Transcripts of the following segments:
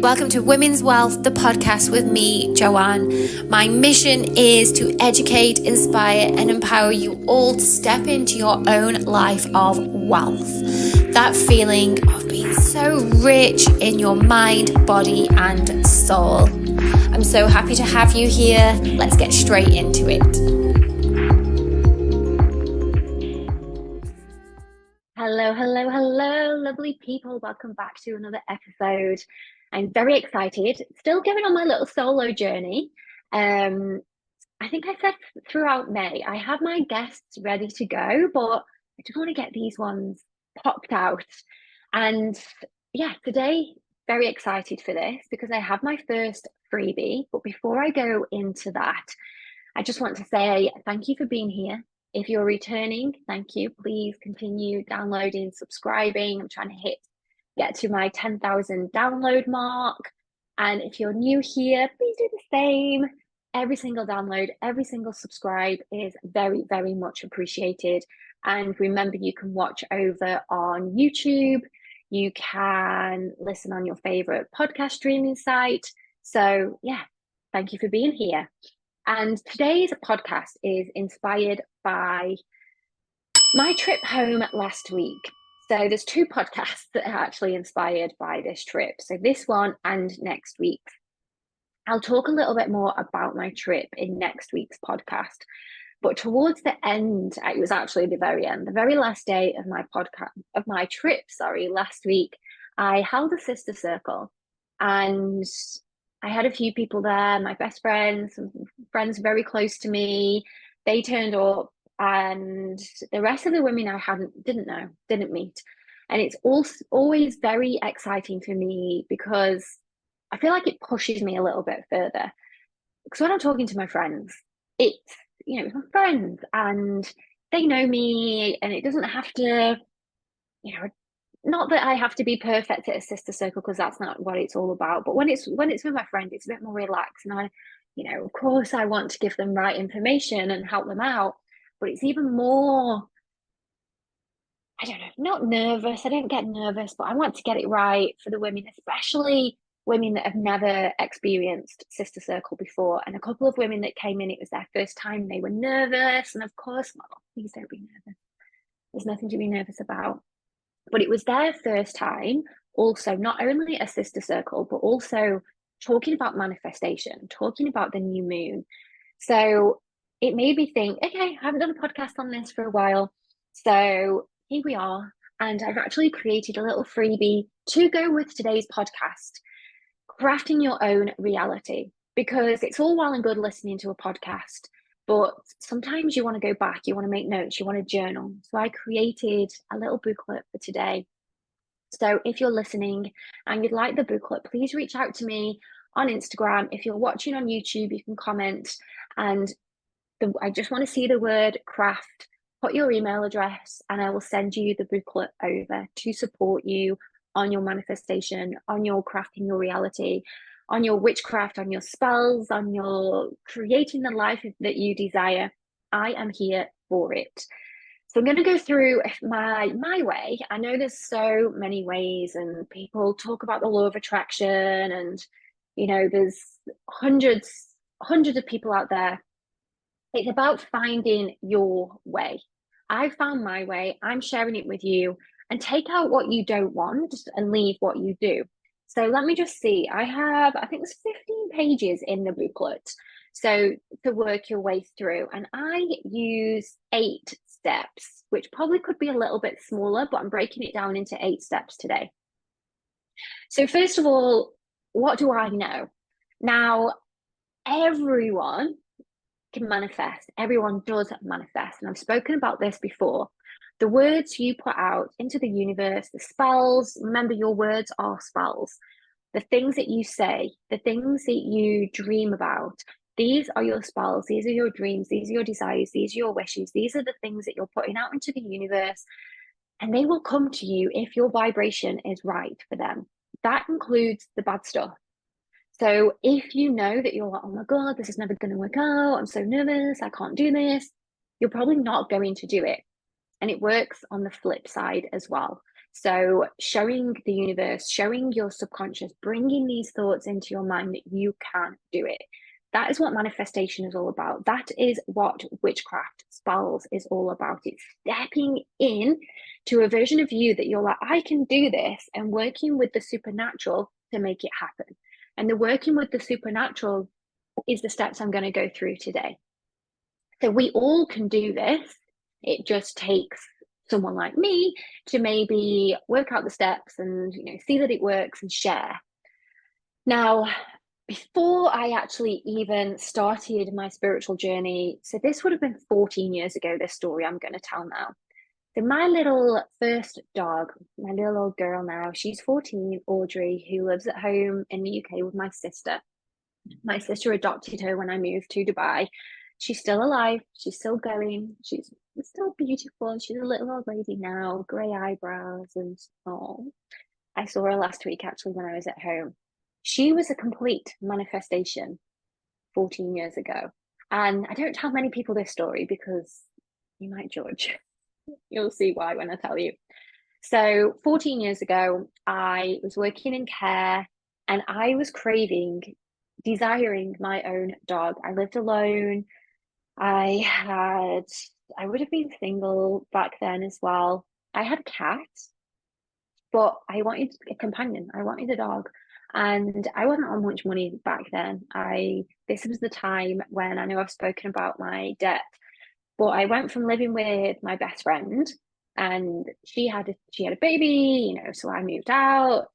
Welcome to Women's Wealth, the podcast with me, Joanne. My mission is to educate, inspire, and empower you all to step into your own life of wealth. That feeling of being so rich in your mind, body, and soul. I'm so happy to have you here. Let's get straight into it. Hello, lovely people. Welcome back to another episode. I'm very excited. Still going on my little solo journey. I think I said throughout May, I have my guests ready to go, but I just want to get these ones popped out. And yeah, today, very excited for this because I have my first freebie. But before I go into that, I just want to say thank you for being here. If you're returning, thank you. Please continue downloading, subscribing. I'm trying to get to my 10,000 download mark. And if you're new here, please do the same. Every single download, every single subscribe is very, very much appreciated. And remember, you can watch over on YouTube. You can listen on your favorite podcast streaming site. So yeah, thank you for being here. And today's podcast is inspired by my trip home last week. So there's two podcasts that are actually inspired by this trip. So this one and next week. I'll talk a little bit more about my trip in next week's podcast. But towards the end, it was actually the very end, the very last day of my trip, last week, I held a sister circle. And I had a few people there, my best friends, some friends very close to me. They turned up, and the rest of the women I didn't meet. And it's always very exciting for me because I feel like it pushes me a little bit further. Because when I'm talking to my friends, it's my friends and they know me, and it doesn't have to, not that I have to be perfect at a sister circle, because that's not what it's all about. But when it's with my friend, it's a bit more relaxed. And of course I want to give them right information and help them out. But it's even more, I don't know, not nervous. I don't get nervous, but I want to get it right for the women, especially women that have never experienced sister circle before. And a couple of women that came in, it was their first time. They were nervous. And of course, please don't be nervous. There's nothing to be nervous about. But it was their first time also, not only a sister circle, but also talking about manifestation, talking about the new moon. So it made me think, okay, I haven't done a podcast on this for a while. So here we are. And I've actually created a little freebie to go with today's podcast, crafting your own reality. Because it's all well and good listening to a podcast, but sometimes you want to go back, you want to make notes, you want to journal. So I created a little booklet for today. So if you're listening and you'd like the booklet, please reach out to me on Instagram. If you're watching on YouTube, you can comment. And I just want to see the word craft. Put your email address and I will send you the booklet over to support you on your manifestation, on your crafting your reality, on your witchcraft, on your spells, on your creating the life that you desire. I am here for it. So I'm going to go through my way. I know there's so many ways, and people talk about the law of attraction, and there's hundreds of people out there. It's about finding your way. I found my way. I'm sharing it with you, and take out what you don't want and leave what you do. So let me just see. I think there's 15 pages in the booklet. So to work your way through, and I use 8 steps, which probably could be a little bit smaller, but I'm breaking it down into 8 steps today. So first of all, what do I know? Now, everyone can manifest. Everyone does manifest. And I've spoken about this before. The words you put out into the universe, the spells, remember your words are spells. The things that you say, the things that you dream about, these are your spells, these are your dreams, these are your desires, these are your wishes, these are the things that you're putting out into the universe, and they will come to you if your vibration is right for them. That includes the bad stuff. So if you know that you're like, oh my God, this is never going to work out, I'm so nervous, I can't do this, you're probably not going to do it. And it works on the flip side as well. So showing the universe, showing your subconscious, bringing these thoughts into your mind that you can do it. That is what manifestation is all about. That is what witchcraft spells is all about. It's stepping in to a version of you that you're like, I can do this, and working with the supernatural to make it happen. And the working with the supernatural is the steps I'm going to go through today. So we all can do this. It just takes someone like me to maybe work out the steps and see that it works and share. Now, before I actually even started my spiritual journey, so this would have been 14 years ago, this story I'm going to tell now. So my little first dog, my little old girl now, she's 14, Audrey, who lives at home in the UK with my sister. My sister adopted her when I moved to Dubai. She's still alive. She's still going. She's still beautiful. She's a little old lady now, grey eyebrows, and I saw her last week actually when I was at home. She was a complete manifestation 14 years ago. And I don't tell many people this story because you might judge. You'll see why when I tell you. So 14 years ago, I was working in care and I was desiring my own dog. I lived alone. I would have been single back then as well. I had a cat, but I wanted a companion. I wanted a dog. And I wasn't on much money back then. This was the time when I know I've spoken about my debt, but I went from living with my best friend and she had a baby, so I moved out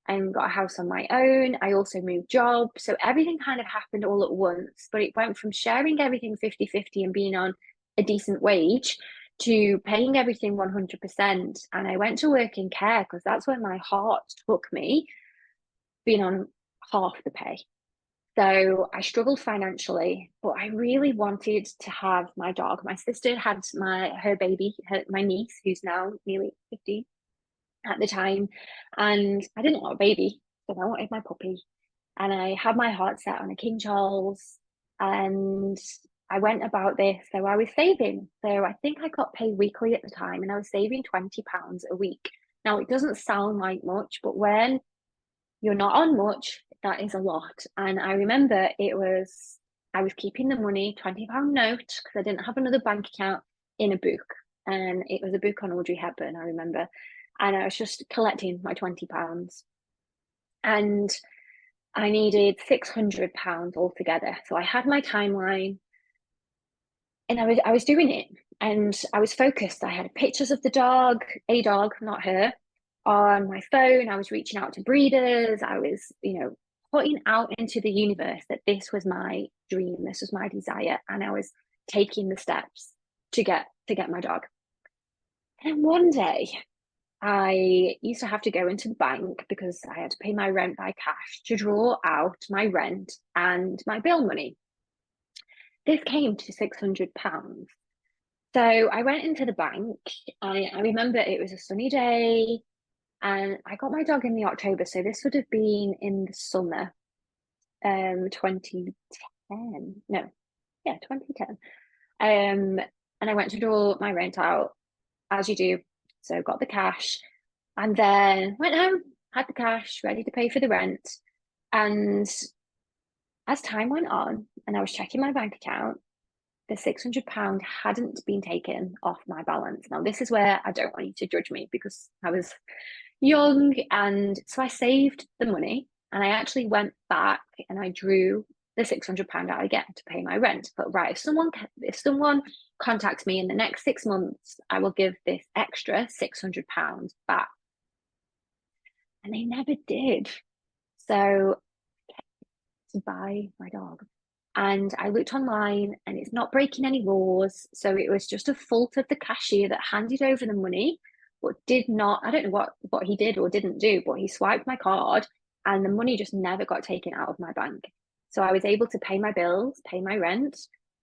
and got a house on my own. I also moved jobs. So everything kind of happened all at once, but it went from sharing everything 50-50 and being on a decent wage to paying everything 100%. And I went to work in care because that's where my heart took me, being on half the pay. So I struggled financially, but I really wanted to have my dog. My sister had her baby, my niece, who's now nearly 50 at the time, and I didn't want a baby, so I wanted my puppy. And I had my heart set on a King Charles, and I went about this. So I was saving. So I think I got paid weekly at the time, and I was saving £20 a week. Now it doesn't sound like much, but when you're not on much, that is a lot. And I remember I was keeping the money, £20 note, because I didn't have another bank account, in a book. And it was a book on Audrey Hepburn, I remember. And I was just collecting my £20. And I needed £600 altogether. So I had my timeline and I was doing it and I was focused. I had pictures of a dog, not her, on my phone. I was reaching out to breeders. I was, putting out into the universe that this was my dream, this was my desire, and I was taking the steps to get my dog. And one day I used to have to go into the bank because I had to pay my rent by cash to draw out my rent and my bill money. This came to £600. So I went into the bank. I remember it was a sunny day and I got my dog in the October. So this would have been in the summer, 2010. No, yeah, 2010. And I went to draw my rent out, as you do. So got the cash and then went home, had the cash ready to pay for the rent. And as time went on and I was checking my bank account, the £600 hadn't been taken off my balance. Now, this is where I don't want you to judge me because I was young. And so I saved the money and I actually went back and I drew the £600 out again to pay my rent. But right, if someone contacts me in the next 6 months, I will give this extra £600 back. And they never did. So to buy my dog. And I looked online and it's not breaking any laws. So it was just a fault of the cashier that handed over the money, but did not, I don't know what he did or didn't do, but he swiped my card and the money just never got taken out of my bank. So I was able to pay my bills, pay my rent,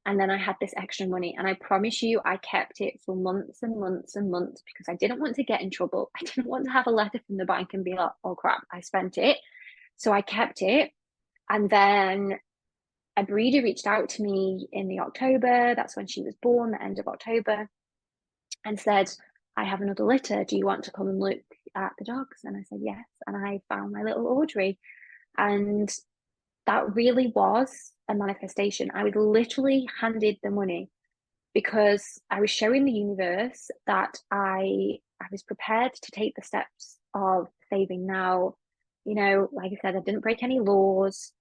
and then I had this extra money. And I promise you, I kept it for months and months and months because I didn't want to get in trouble. I didn't want to have a letter from the bank and be like, oh crap, I spent it. So I kept it. And then a breeder reached out to me in the October. That's when she was born, the end of October, and said, I have another litter. Do you want to come and look at the dogs? And I said, yes. And I found my little Audrey. And that really was a manifestation. I was literally handed the money because I was showing the universe that I was prepared to take the steps of saving now. You know, like I said, I didn't break any laws.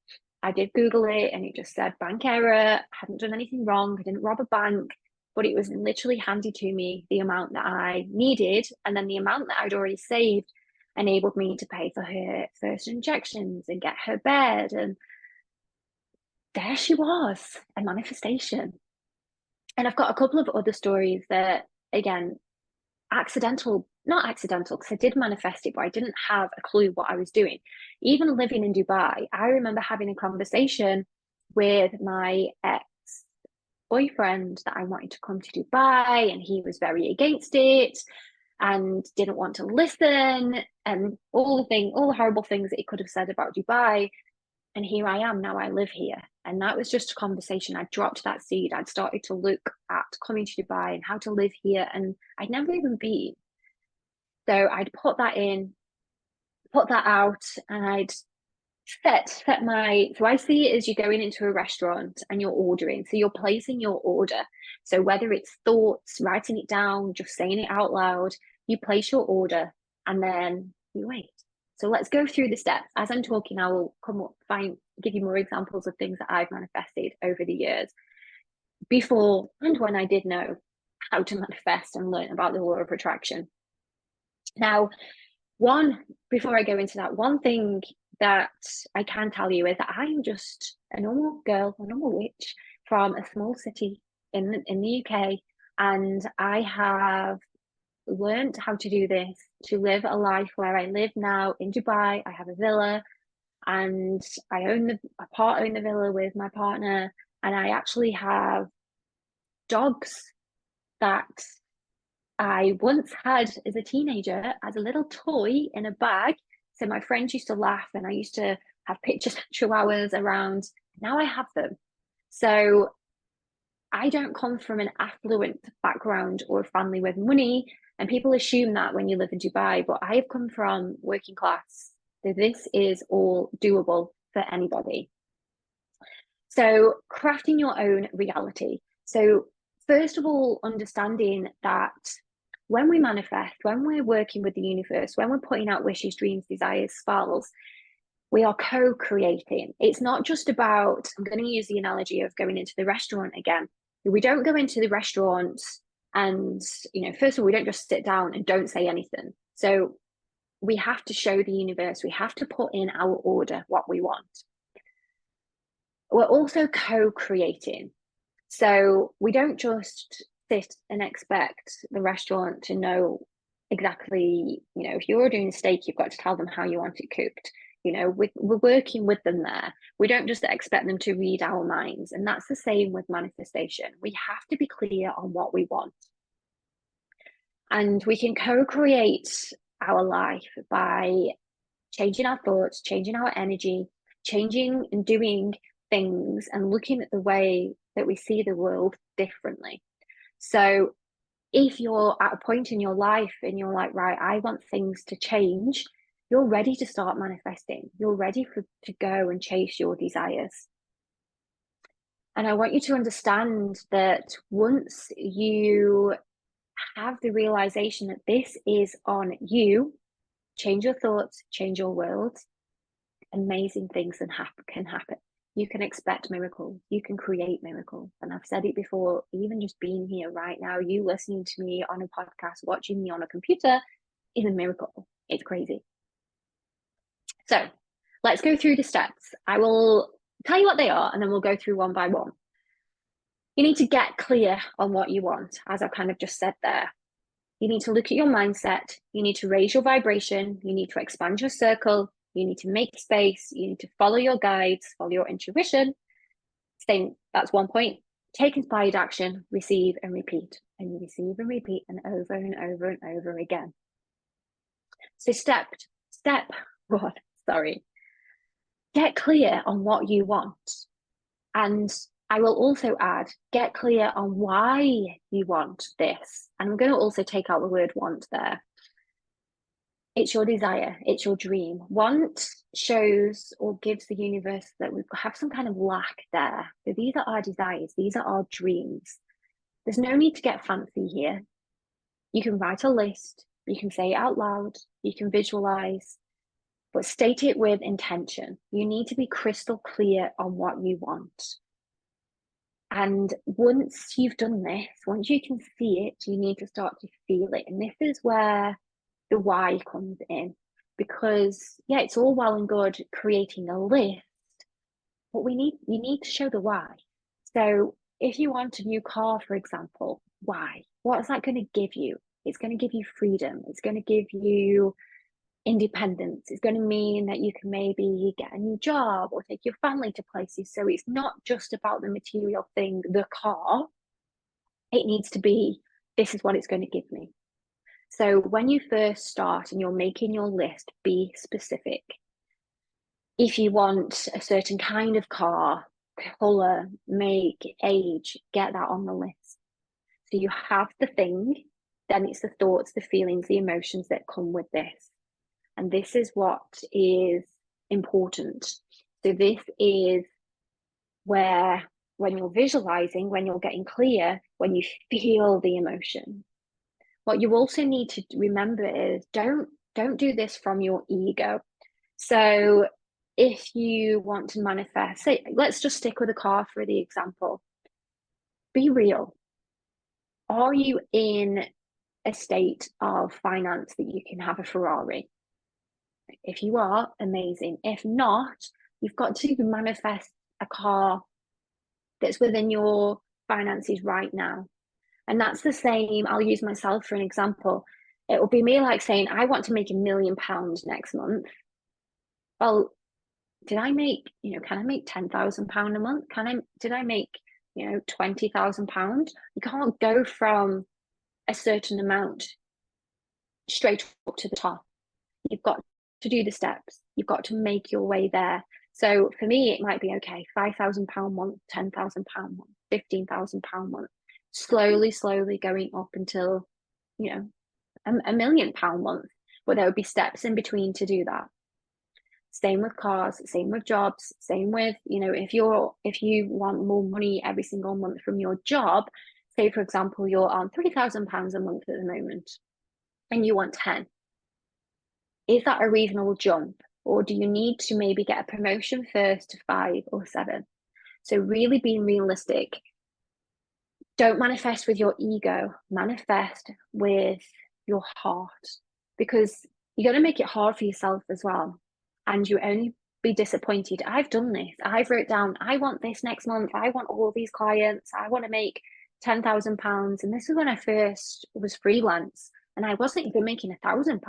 I did Google it and it just said bank error. I hadn't done anything wrong. I didn't rob a bank, but it was literally handed to me the amount that I needed. And then the amount that I'd already saved enabled me to pay for her first injections and get her bed. And there she was, a manifestation. And I've got a couple of other stories that, again, not accidental, because I did manifest it, but I didn't have a clue what I was doing. Even living in Dubai, I remember having a conversation with my ex boyfriend that I wanted to come to Dubai, and he was very against it and didn't want to listen, and all the horrible things that he could have said about Dubai. And here I am now. I live here. And that was just a conversation. I dropped that seed. I'd started to look at coming to Dubai and how to live here, and I'd never even been. So I'd put that out, and I'd set my, so I see it as you're going into a restaurant and you're ordering. So you're placing your order. So whether it's thoughts, writing it down, just saying it out loud, you place your order and then you wait. So let's go through the steps. As I'm talking, I will give you more examples of things that I've manifested over the years, before and when I did know how to manifest and learn about the law of attraction. Now, before I go into that, one thing that I can tell you is that I am just a normal girl, a normal witch from a small city in the UK, and I have learned how to do this, to live a life where I live now in Dubai. I have a villa, and I own the villa with my partner, and I actually have dogs that I once had as a teenager as a little toy in a bag. So my friends used to laugh, and I used to have pictures chihuahuas around. Now I have them. So I don't come from an affluent background or a family with money, and people assume that when you live in Dubai, but I have come from working class. So this is all doable for anybody. So crafting your own reality. So first of all, understanding that when we manifest, when we're working with the universe, when we're putting out wishes, dreams, desires, spells, we are co-creating. It's not just about, I'm going to use the analogy of going into the restaurant again. We don't go into the restaurant and, first of all, we don't just sit down and don't say anything. So we have to show the universe, we have to put in our order, what we want. We're also co-creating. So we don't just sit and expect the restaurant to know exactly, if you're ordering a steak, you've got to tell them how you want it cooked. We're working with them there. We don't just expect them to read our minds. And that's the same with manifestation. We have to be clear on what we want. And we can co-create our life by changing our thoughts, changing our energy, changing and doing things and looking at the way that we see the world differently. So if you're at a point in your life and you're like, right, I want things to change, you're ready to start manifesting. You're ready to go and chase your desires. And I want you to understand that once you have the realization that this is on you, change your thoughts, change your world, amazing things can happen. You can expect miracles. You can create miracles. And I've said it before, even just being here right now, you listening to me on a podcast, watching me on a computer is a miracle. It's crazy. So let's go through the steps. I will tell you what they are, and then we'll go through one by one. You need to get clear on what you want, as I've kind of just said there. You need to look at your mindset. You need to raise your vibration. You need to expand your circle. You need to make space. You need to follow your guides, follow your intuition. That's one point. Take inspired action, receive and repeat. And you receive and repeat and over and over and over again. So step one, get clear on what you want. And I will also add, get clear on why you want this. And I'm going to also take out the word want there. It's your desire, it's your dream. Want shows or gives the universe that we have some kind of lack there. So these are our desires, these are our dreams. There's no need to get fancy here. You can write a list, you can say it out loud, you can visualize, but state it with intention. You need to be crystal clear on what you want. And once you've done this, once you can see it, you need to start to feel it. And this is where the why comes in. Because yeah, it's all well and good creating a list, but you need to show the why. So if you want a new car, for example, why? What is that going to give you? It's going to give you freedom. It's going to give you independence. It's going to mean that you can maybe get a new job or take your family to places. So it's not just about the material thing, the car. It needs to be, this is what it's going to give me. So when you first start and you're making your list, be specific. If you want a certain kind of car, color, make, age, get that on the list. So you have the thing, then it's the thoughts, the feelings, the emotions that come with this. And this is what is important. So this is where, when you're visualizing, when you're getting clear, when you feel the emotion. What you also need to remember is don't do this from your ego. So if you want to manifest, say, let's just stick with a car for the example. Be real. Are you in a state of finance that you can have a Ferrari? If you are, amazing. If not, you've got to manifest a car that's within your finances right now. And that's the same. I'll use myself for an example. It will be me like saying, I want to make £1,000,000 next month. Well, did I make, can I make £10,000 a month? Did I make, £20,000? You can't go from a certain amount straight up to the top. You've got to do the steps. You've got to make your way there. So for me, it might be okay, £5,000 month, £10,000 month, £15,000 month, slowly going up until, £1,000,000 month. But there would be steps in between to do that. Same with cars, same with jobs, same with, if you want more money every single month from your job, say for example, you're on £3,000 a month at the moment and you want 10. Is that a reasonable jump? Or do you need to maybe get a promotion first to 5 or 7? So really being realistic. Don't manifest with your ego, manifest with your heart, because you're going to make it hard for yourself as well. And you only be disappointed. I've done this. I've wrote down, I want this next month. I want all these clients. I want to make £10,000. And this is when I first was freelance and I wasn't even making £1,000,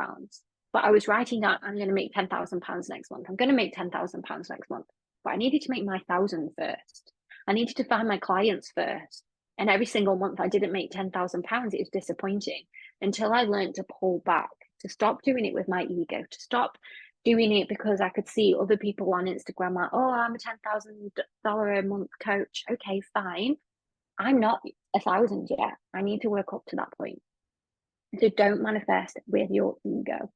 but I was writing down, I'm going to make £10,000 next month. I'm going to make £10,000 next month. But I needed to make my 1,000 first. I needed to find my clients first. And every single month I didn't make £10,000. It was disappointing until I learned to pull back, to stop doing it with my ego, to stop doing it because I could see other people on Instagram like, oh, I'm a $10,000 a month coach. Okay, fine. I'm not 1,000 yet. I need to work up to that point. So don't manifest with your ego.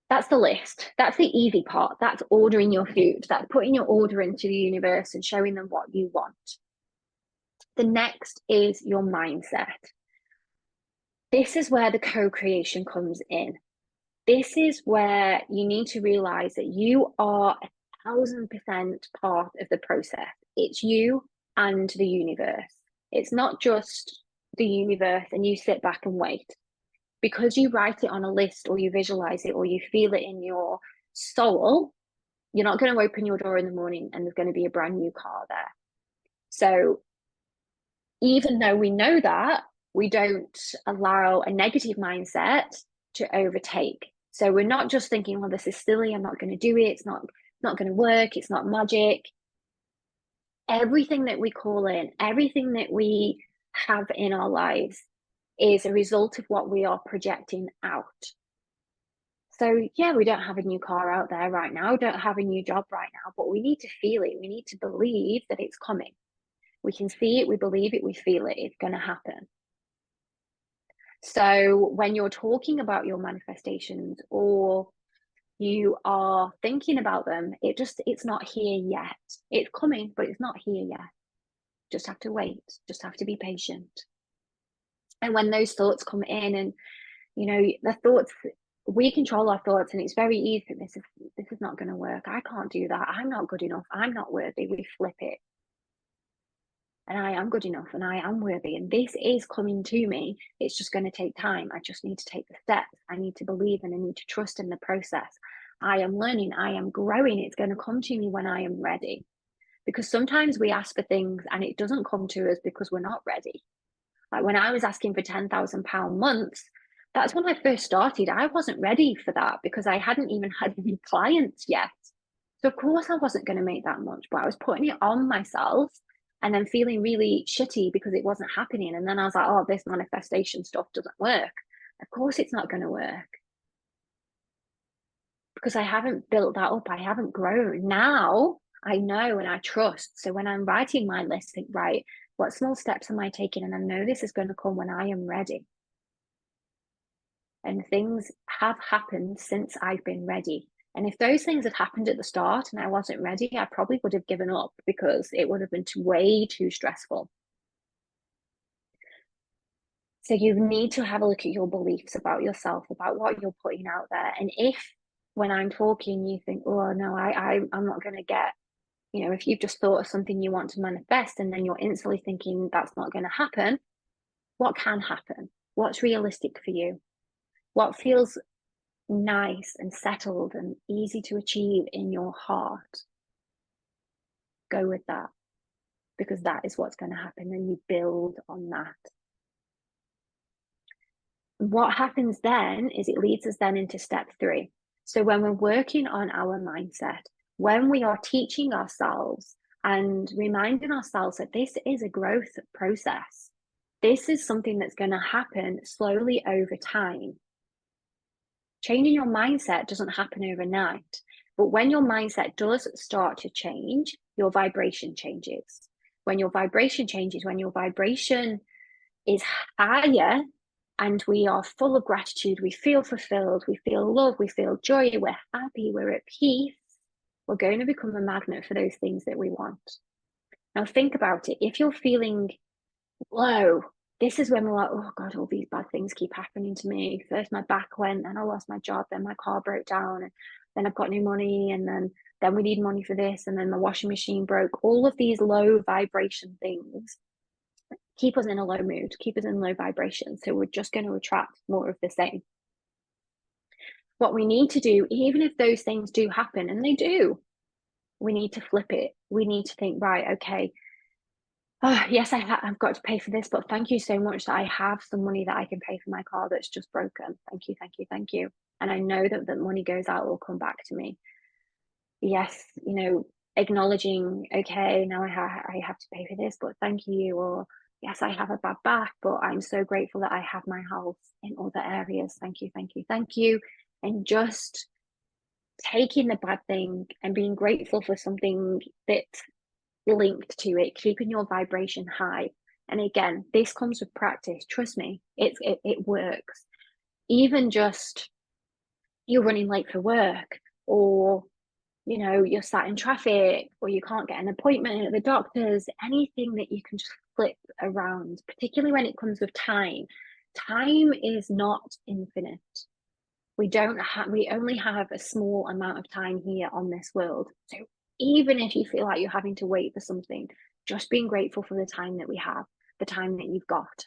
That's the list. That's the easy part. That's ordering your food. That's putting your order into the universe and showing them what you want. The next is your mindset. This is where the co-creation comes in. This is where you need to realize that you are 1,000% part of the process. It's you and the universe. It's not just the universe and you sit back and wait. Because you write it on a list or you visualize it or you feel it in your soul, you're not going to open your door in the morning and there's going to be a brand new car there. So even though we know that, we don't allow a negative mindset to overtake. So we're not just thinking, well, this is silly, I'm not going to do it, it's not going to work, it's not magic. Everything that we call in, everything that we have in our lives is a result of what we are projecting out. So yeah, we don't have a new car out there right now, don't have a new job right now, but we need to feel it. We need to believe that it's coming. We can see it, we believe it, we feel it, it's going to happen. So when you're talking about your manifestations or you are thinking about them, it's not here yet. It's coming, but it's not here yet. Just have to wait, just have to be patient. And when those thoughts come in, and the thoughts, we control our thoughts, and it's very easy. This is not going to work. I can't do that. I'm not good enough. I'm not worthy. We flip it. And I am good enough, and I am worthy, and this is coming to me. It's just going to take time. I just need to take the steps. I need to believe, and I need to trust in the process. I am learning. I am growing. It's going to come to me when I am ready. Because sometimes we ask for things and it doesn't come to us because we're not ready. Like when I was asking for £10,000 months, that's when I first started. I wasn't ready for that because I hadn't even had any clients yet. So of course I wasn't going to make that much, but I was putting it on myself and then feeling really shitty because it wasn't happening. And then I was like, oh, this manifestation stuff doesn't work. Of course it's not going to work because I haven't built that up. I haven't grown. Now I know and I trust. So when I'm writing my list, think, right, what small steps am I taking? And I know this is going to come when I am ready. And things have happened since I've been ready. And if those things had happened at the start and I wasn't ready, I probably would have given up because it would have been way too stressful. So you need to have a look at your beliefs about yourself, about what you're putting out there. And if when I'm talking, you think, oh no, I'm not going to get, if you've just thought of something you want to manifest and then you're instantly thinking that's not going to happen, what can happen? What's realistic for you? What feels nice and settled and easy to achieve in your heart? Go with that because that is what's going to happen, and you build on that. What happens then is it leads us then into step 3. So when we're working on our mindset, when we are teaching ourselves and reminding ourselves that this is a growth process, this is something that's going to happen slowly over time. Changing your mindset doesn't happen overnight, but when your mindset does start to change, your vibration changes. When your vibration changes, when your vibration is higher and we are full of gratitude, we feel fulfilled, we feel love, we feel joy, we're happy, we're at peace, we're going to become a magnet for those things that we want. Now think about it. If you're feeling low, this is when we're like, oh God, all these bad things keep happening to me. First my back went, then I lost my job, then my car broke down, and then I've got no money, and then we need money for this, and then my washing machine broke. All of these low vibration things keep us in a low mood, keep us in low vibration. So we're just going to attract more of the same. What we need to do, even if those things do happen, and they do, we need to flip it. We need to think, right, okay, oh, yes, I've got to pay for this, but thank you so much that I have some money that I can pay for my car that's just broken. Thank you, thank you, thank you. And I know that the money goes out will come back to me. Yes, acknowledging, okay, now I have to pay for this, but thank you. Or yes, I have a bad back, but I'm so grateful that I have my health in other areas. Thank you, thank you, thank you. And just taking the bad thing and being grateful for something that's linked to it, keeping your vibration high. And again, this comes with practice. Trust me, it works. Even just you're running late for work, or you're sat in traffic, or you can't get an appointment at the doctor's, anything that you can just flip around, particularly when it comes with time. Time is not infinite. We only have a small amount of time here on this world. So even if you feel like you're having to wait for something, just being grateful for the time that we have, the time that you've got.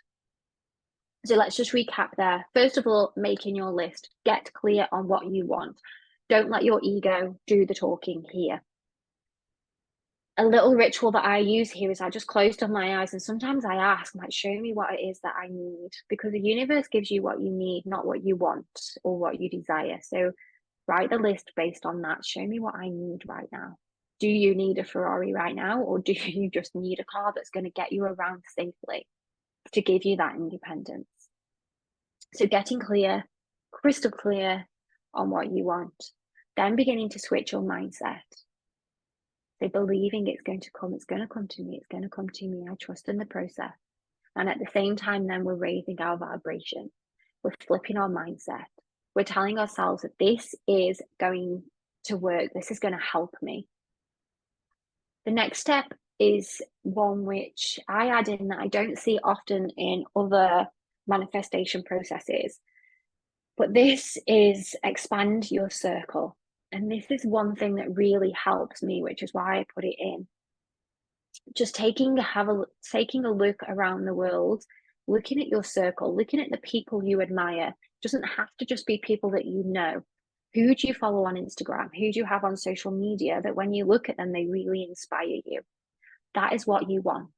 So let's just recap there. First of all, making your list, get clear on what you want. Don't let your ego do the talking here. A little ritual that I use here is I just close my eyes, and sometimes I ask, like, show me what it is that I need, because the universe gives you what you need, not what you want or what you desire. So write the list based on that. Show me what I need right now. Do you need a Ferrari right now, or do you just need a car that's going to get you around safely to give you that independence? So getting clear, crystal clear on what you want, then beginning to switch your mindset. So believing it's going to come to me, it's going to come to me. I trust in the process. And at the same time, then we're raising our vibration. we're flipping our mindset. We're telling ourselves that this is going to work. This is going to help me. The next step is one which I add in that I don't see often in other manifestation processes, but this is expand your circle. And this is one thing that really helps me, which is why I put it in. Just taking a look around the world, looking at your circle, looking at the people you admire. It doesn't have to just be people that you know. Who do you follow on Instagram? Who do you have on social media that when you look at them, they really inspire you? That is what you want.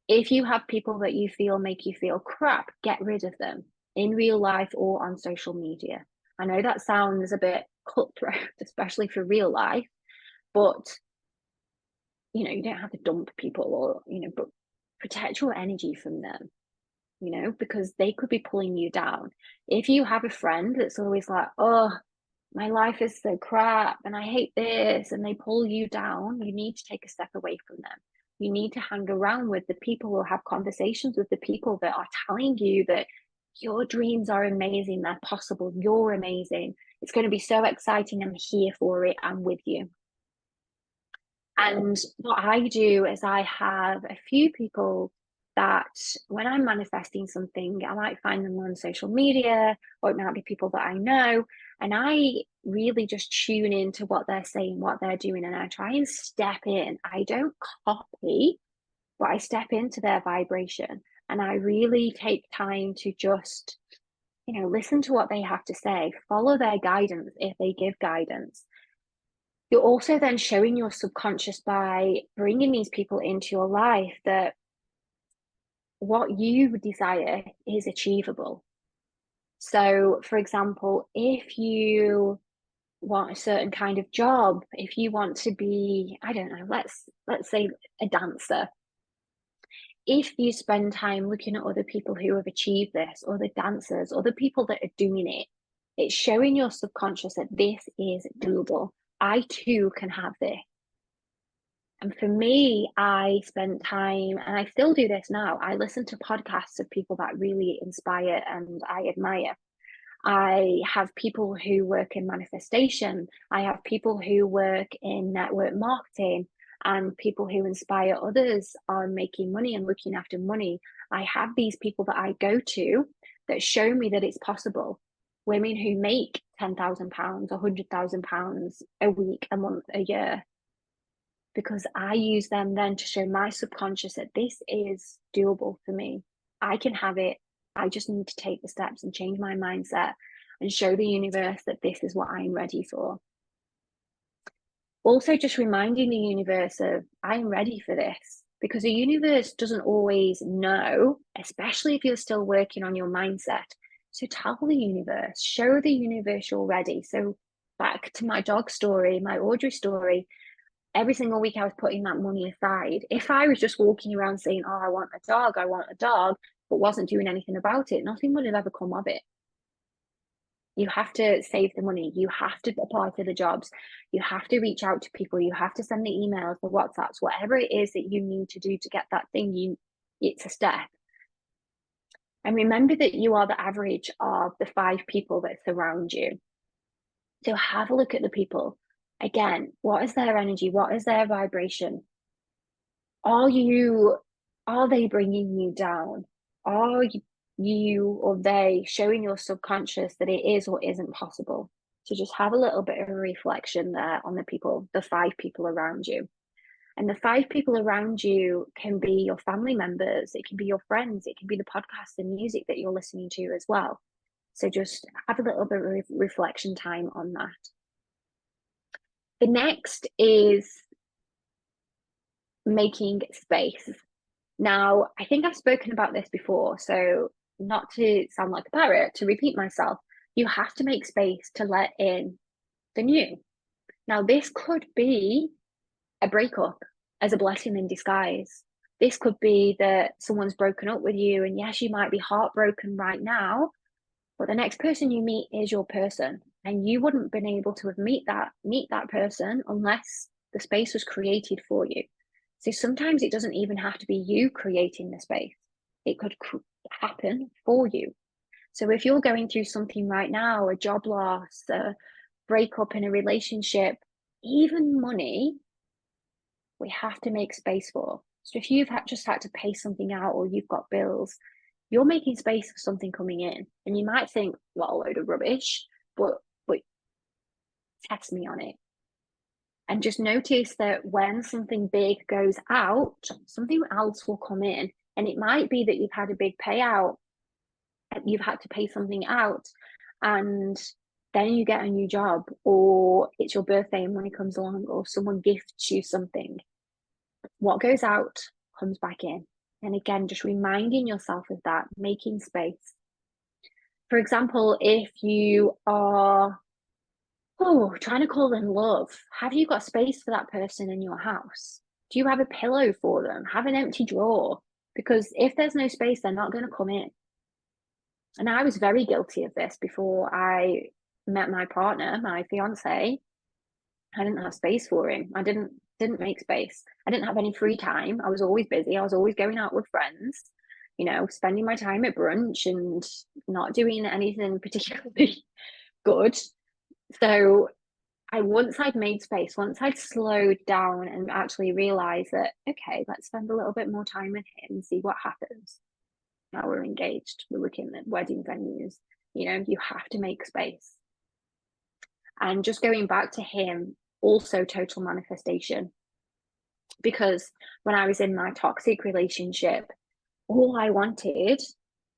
If you have people that you feel make you feel crap, get rid of them in real life or on social media. I know that sounds a bit cutthroat, especially for real life, but you don't have to dump people or, but protect your energy from them, because they could be pulling you down. If you have a friend that's always like, oh, my life is so crap and I hate this, and they pull you down, you need to take a step away from them. You need to hang around with the people or have conversations with the people that are telling you that your dreams are amazing, they're possible, you're amazing. It's going to be so exciting. I'm here for it. I'm with you. And what I do is I have a few people that when I'm manifesting something, I might find them on social media, or it might be people that I know. And I really just tune into what they're saying, what they're doing, and I try and step in. I don't copy, but I step into their vibration. And I really take time to just, listen to what they have to say, follow their guidance if they give guidance. You're also then showing your subconscious by bringing these people into your life that what you desire is achievable. So, for example, if you want a certain kind of job, if you want to be, I don't know, let's say a dancer. If you spend time looking at other people who have achieved this, or the dancers, or the people that are doing it, it's showing your subconscious that this is doable. I too can have this. And for me, I spent time, and I still do this now. I listen to podcasts of people that really inspire and I admire. I have people who work in manifestation. I have people who work in network marketing and people who inspire others on making money and looking after money. I have these people that I go to that show me that it's possible. Women who make £10,000, £100,000 a week, a month, a year, because I use them then to show my subconscious that this is doable for me. I can have it. I just need to take the steps and change my mindset and show the universe that this is what I'm ready for. Also, just reminding the universe of I'm ready for this, because the universe doesn't always know, especially if you're still working on your mindset. So tell the universe, show the universe you're ready. So back to my dog story, my Audrey story, every single week I was putting that money aside. If I was just walking around saying, oh, I want a dog, but wasn't doing anything about it, nothing would have ever come of it. You have to save the money. You have to apply for the jobs. You have to reach out to people. You have to send the emails, the WhatsApps, whatever it is that you need to do to get that thing. It's a step. And remember that you are the average of the 5 people that surround you. So have a look at the people. Again, what is their energy? What is their vibration? Are they bringing you down? Are you or they showing your subconscious that it is or isn't possible? So just have a little bit of a reflection there on the 5 people around you. And the 5 people around you can be your family members, it can be your friends, it can be the podcasts and music that you're listening to as well. So just have a little bit of reflection time on that. The next is making space. Now, I think I've spoken about this before, so not to sound like a parrot, to repeat myself, you have to make space to let in the new. Now, this could be a breakup as a blessing in disguise. This could be that someone's broken up with you, and yes, you might be heartbroken right now, but the next person you meet is your person, and you wouldn't have been able to meet that person unless the space was created for you. So sometimes it doesn't even have to be you creating the space. It could happen for you. So if you're going through something right now, a job loss, a breakup in a relationship, even money, we have to make space for. So if you've just had to pay something out or you've got bills, you're making space for something coming in. And you might think, what a load of rubbish, but test me on it. And just notice that when something big goes out, something else will come in. And it might be that you've had a big payout, you've had to pay something out, and then you get a new job, or it's your birthday and money comes along, or someone gifts you something. What goes out comes back in. And again, just reminding yourself of that, making space. For example, if you are trying to call in love, have you got space for that person in your house? Do you have a pillow for them? Have an empty drawer? Because if there's no space, they're not going to come in. And I was very guilty of this before I met my partner, my fiance. I didn't have space for him. I didn't make space. I didn't have any free time. I was always busy. I was always going out with friends, spending my time at brunch and not doing anything particularly good. So once I'd made space, once I'd slowed down and actually realized that, okay, let's spend a little bit more time with him and see what happens. Now we're engaged, we're looking at wedding venues, you have to make space. And just going back to him, also total manifestation. Because when I was in my toxic relationship, all I wanted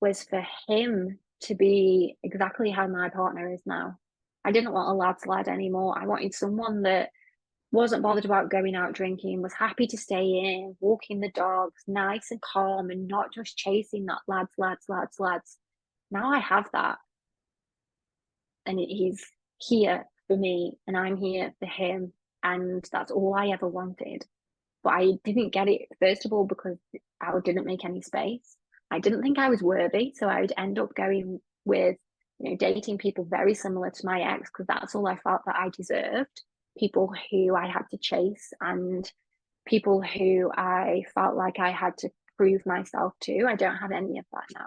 was for him to be exactly how my partner is now. I didn't want a lad's lad anymore. I wanted someone that wasn't bothered about going out drinking, was happy to stay in, walking the dogs, nice and calm, and not just chasing that lads. Now I have that. And he's here for me, and I'm here for him. And that's all I ever wanted. But I didn't get it, first of all, because I didn't make any space. I didn't think I was worthy. So I would end up going with, dating people very similar to my ex, because that's all I felt that I deserved. People who I had to chase and people who I felt like I had to prove myself to. I don't have any of that now.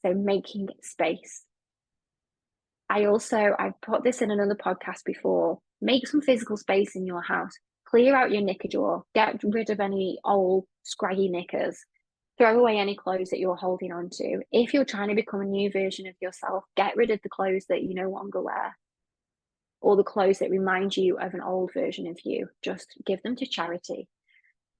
So making space. I've put this in another podcast before, make some physical space in your house. Clear out your knicker drawer, get rid of any old scraggy knickers, throw away any clothes that you're holding on to. If you're trying to become a new version of yourself, get rid of the clothes that you no longer wear, or the clothes that remind you of an old version of you. Just give them to charity.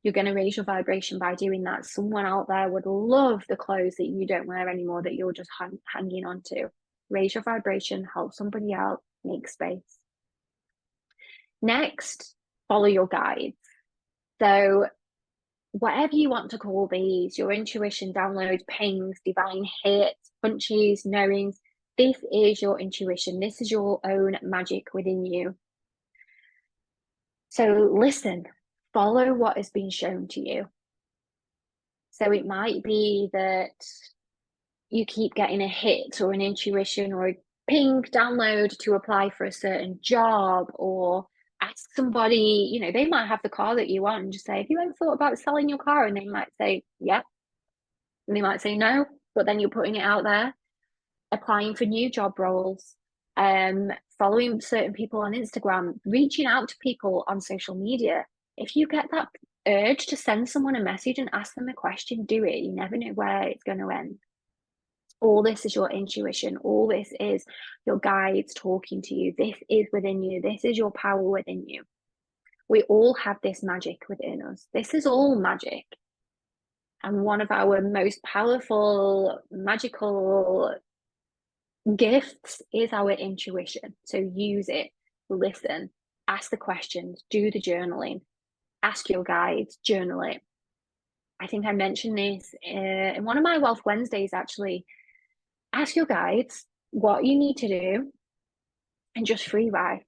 You're going to raise your vibration by doing that. Someone out there would love the clothes that you don't wear anymore, that you're just hanging on to. Raise your vibration, help somebody out, make space. Next, follow your guides. So whatever you want to call these, your intuition, downloads, pings, divine hits, punches, knowings, this is your intuition. This is your own magic within you. So listen, follow what has been shown to you. So it might be that you keep getting a hit or an intuition or a ping download to apply for a certain job, or ask somebody, they might have the car that you want and just say, have you ever thought about selling your car? And they might say, yeah. And they might say no, but then you're putting it out there, applying for new job roles, following certain people on Instagram, reaching out to people on social media. If you get that urge to send someone a message and ask them a question, do it. You never know where it's going to end. All this is your intuition. All this is your guides talking to you. This is within you. This is your power within you. We all have this magic within us. This is all magic. And one of our most powerful, magical gifts is our intuition. So use it, listen, ask the questions, do the journaling, ask your guides, journal it. I think I mentioned this in one of my Wellth Wednesdays, actually. Ask your guides what you need to do and just free write.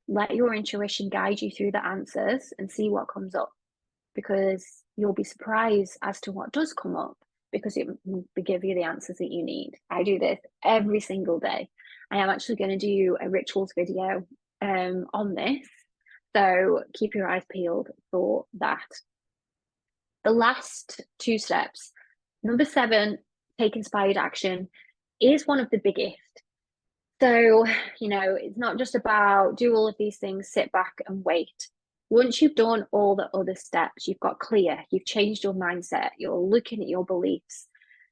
Let your intuition guide you through the answers and see what comes up, because you'll be surprised as to what does come up, because it will give you the answers that you need. I do this every single day. I am actually going to do a rituals video on this, so keep your eyes peeled for that. The last two steps. Number 7, take inspired action is one of the biggest. So, it's not just about do all of these things, sit back and wait. Once you've done all the other steps, you've got clear, you've changed your mindset, you're looking at your beliefs,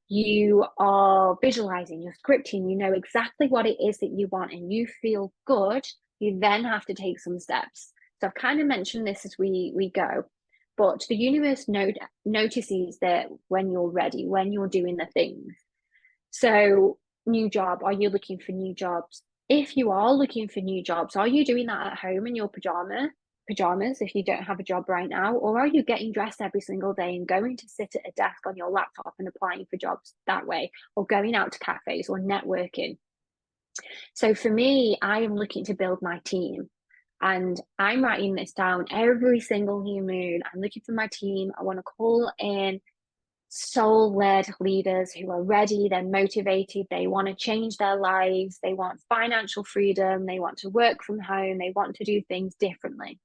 you are visualizing, you're scripting, you know exactly what it is that you want, and you feel good, you then have to take some steps. So I've kind of mentioned this as we go, but the universe notices that when you're ready, when you're doing the things. So, new job, are you looking for new jobs? If you are looking for new jobs, are you doing that at home in your pajamas if you don't have a job right now? Or are you getting dressed every single day and going to sit at a desk on your laptop and applying for jobs that way, or going out to cafes or networking? So for me, I am looking to build my team. And I'm writing this down every single new moon. I'm looking for my team. I want to call in soul-led leaders who are ready, they're motivated, they want to change their lives, they want financial freedom, they want to work from home, they want to do things differently.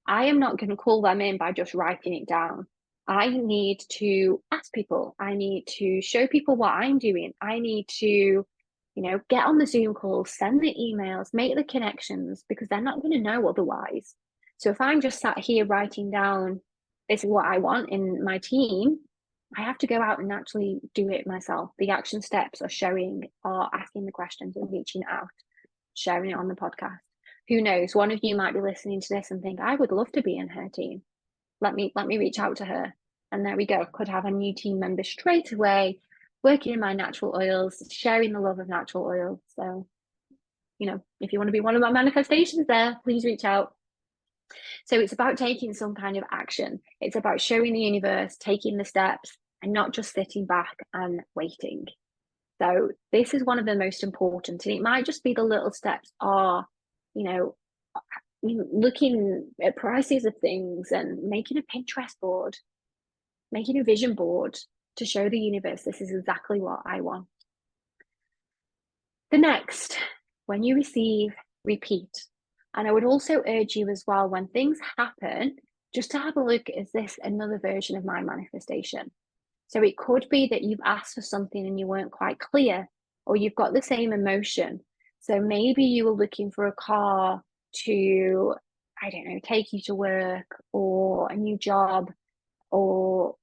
I am not going to call them in by just writing it down. I need to ask people. I need to show people what I'm doing. I need to, get on the Zoom calls, send the emails, make the connections, because they're not going to know otherwise. So if I'm just sat here writing down, this is what I want in my team, I have to go out and actually do it myself. The action steps are asking the questions and reaching out, sharing it on the podcast. Who knows? One of you might be listening to this and think, I would love to be in her team. Let me reach out to her. And there we go. Could have a new team member straight away, working in my natural oils, sharing the love of natural oils. So, if you want to be one of my manifestations there, please reach out. So it's about taking some kind of action. It's about showing the universe, taking the steps, and not just sitting back and waiting. So this is one of the most important, and it might just be the little steps are, looking at prices of things and making a Pinterest board, making a vision board to show the universe this is exactly what I want. The next, when you receive, repeat. And I would also urge you as well, when things happen, just to have a look, is this another version of my manifestation? So it could be that you've asked for something and you weren't quite clear, or you've got the same emotion. So maybe you were looking for a car to, I don't know, take you to work, or a new job, or,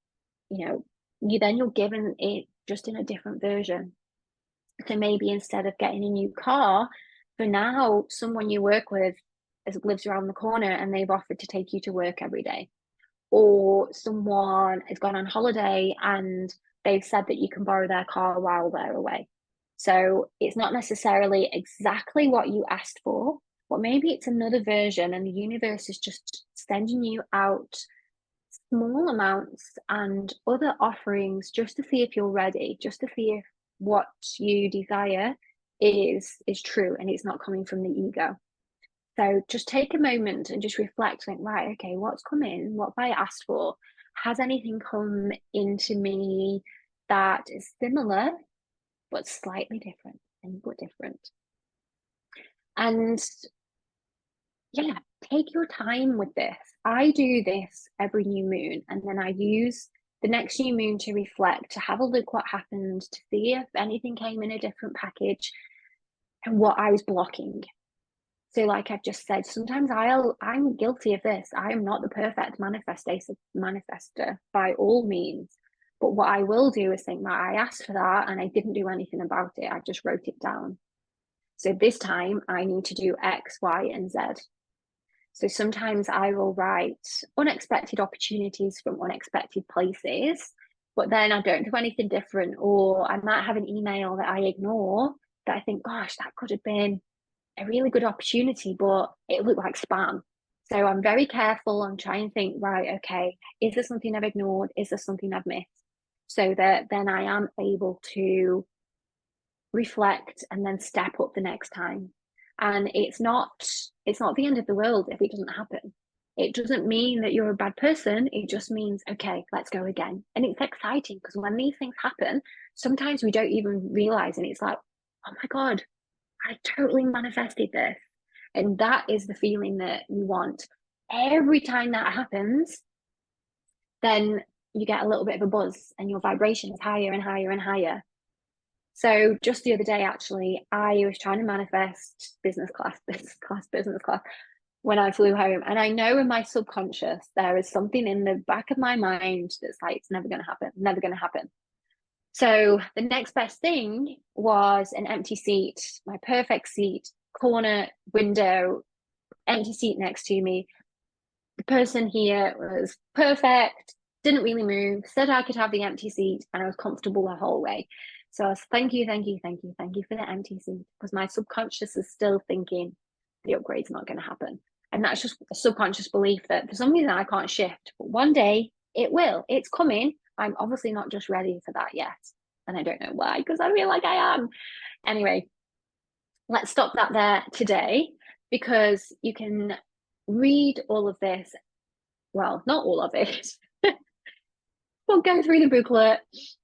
you're given it just in a different version. So maybe instead of getting a new car, for now, someone you work with lives around the corner and they've offered to take you to work every day. Or someone has gone on holiday and they've said that you can borrow their car while they're away. So it's not necessarily exactly what you asked for, but maybe it's another version, and the universe is just sending you out small amounts and other offerings just to see if you're ready, just to see if what you desire is true and it's not coming from the ego. So just take a moment and just reflect, like, right, okay, what's come in? What have I asked for? Has anything come into me that is similar but slightly different and but different? And yeah, take your time with this. I do this every new moon, and then I use the next new moon to reflect, to have a look what happened, to see if anything came in a different package and what I was blocking. So like I've just said, sometimes I'm guilty of this. I am not the perfect manifester by all means. But what I will do is think, I asked for that and I didn't do anything about it. I just wrote it down. So this time I need to do X, Y, and Z. So sometimes I will write unexpected opportunities from unexpected places, but then I don't do anything different. Or I might have an email that I ignore that I think, gosh, that could have been a really good opportunity, but it looked like spam. So I'm very careful and try and think, right, okay, is there something I've ignored? Is there something I've missed? So that then I am able to reflect and then step up the next time. And it's not the end of the world if it doesn't happen. It doesn't mean that you're a bad person. It just means, okay, let's go again. And it's exciting because when these things happen, sometimes we don't even realize, and it's like, oh my God, I totally manifested this. And that is the feeling that you want. Every time that happens, then you get a little bit of a buzz and your vibration is higher and higher and higher. So just the other day, actually, I was trying to manifest business class when I flew home. And I know in my subconscious, there is something in the back of my mind that's like, it's never going to happen, never going to happen. So the next best thing was an empty seat, my perfect seat, corner, window, empty seat next to me. The person here was perfect, didn't really move, said I could have the empty seat, and I was comfortable the whole way. So I was, thank you for the empty seat, because my subconscious is still thinking the upgrade's not going to happen. And that's just a subconscious belief that for some reason I can't shift, but one day it will. It's coming. I'm obviously not just ready for that yet. And I don't know why, because I feel like I am. Anyway, let's stop that there today, because you can read all of this. Well, not all of it. We'll go through the booklet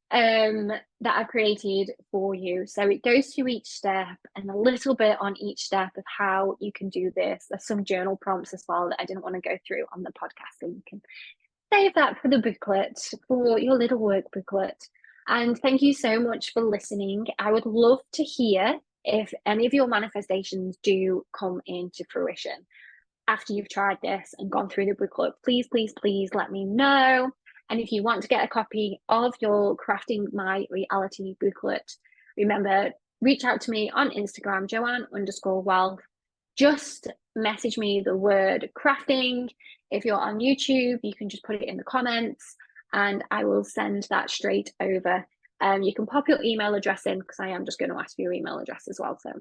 that I've created for you. So it goes through each step and a little bit on each step of how you can do this. There's some journal prompts as well that I didn't want to go through on the podcast, so you can save that for the booklet, for your little work booklet. And thank you so much for listening. I would love to hear if any of your manifestations do come into fruition after you've tried this and gone through the booklet. Please, please, please let me know. And if you want to get a copy of your Crafting My Reality booklet, remember, reach out to me on Instagram, Joanne_Wellth. Just message me the word crafting. If you're on YouTube, you can just put it in the comments and I will send that straight over. You can pop your email address in, because I am just going to ask for your email address as well. So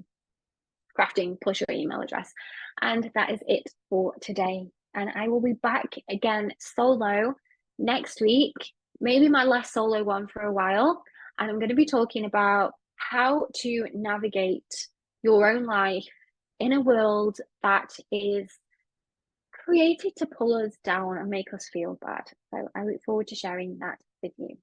crafting plus your email address. And that is it for today. And I will be back again solo next week, maybe my last solo one for a while. And I'm going to be talking about how to navigate your own life in a world that is created to pull us down and make us feel bad. So I look forward to sharing that with you.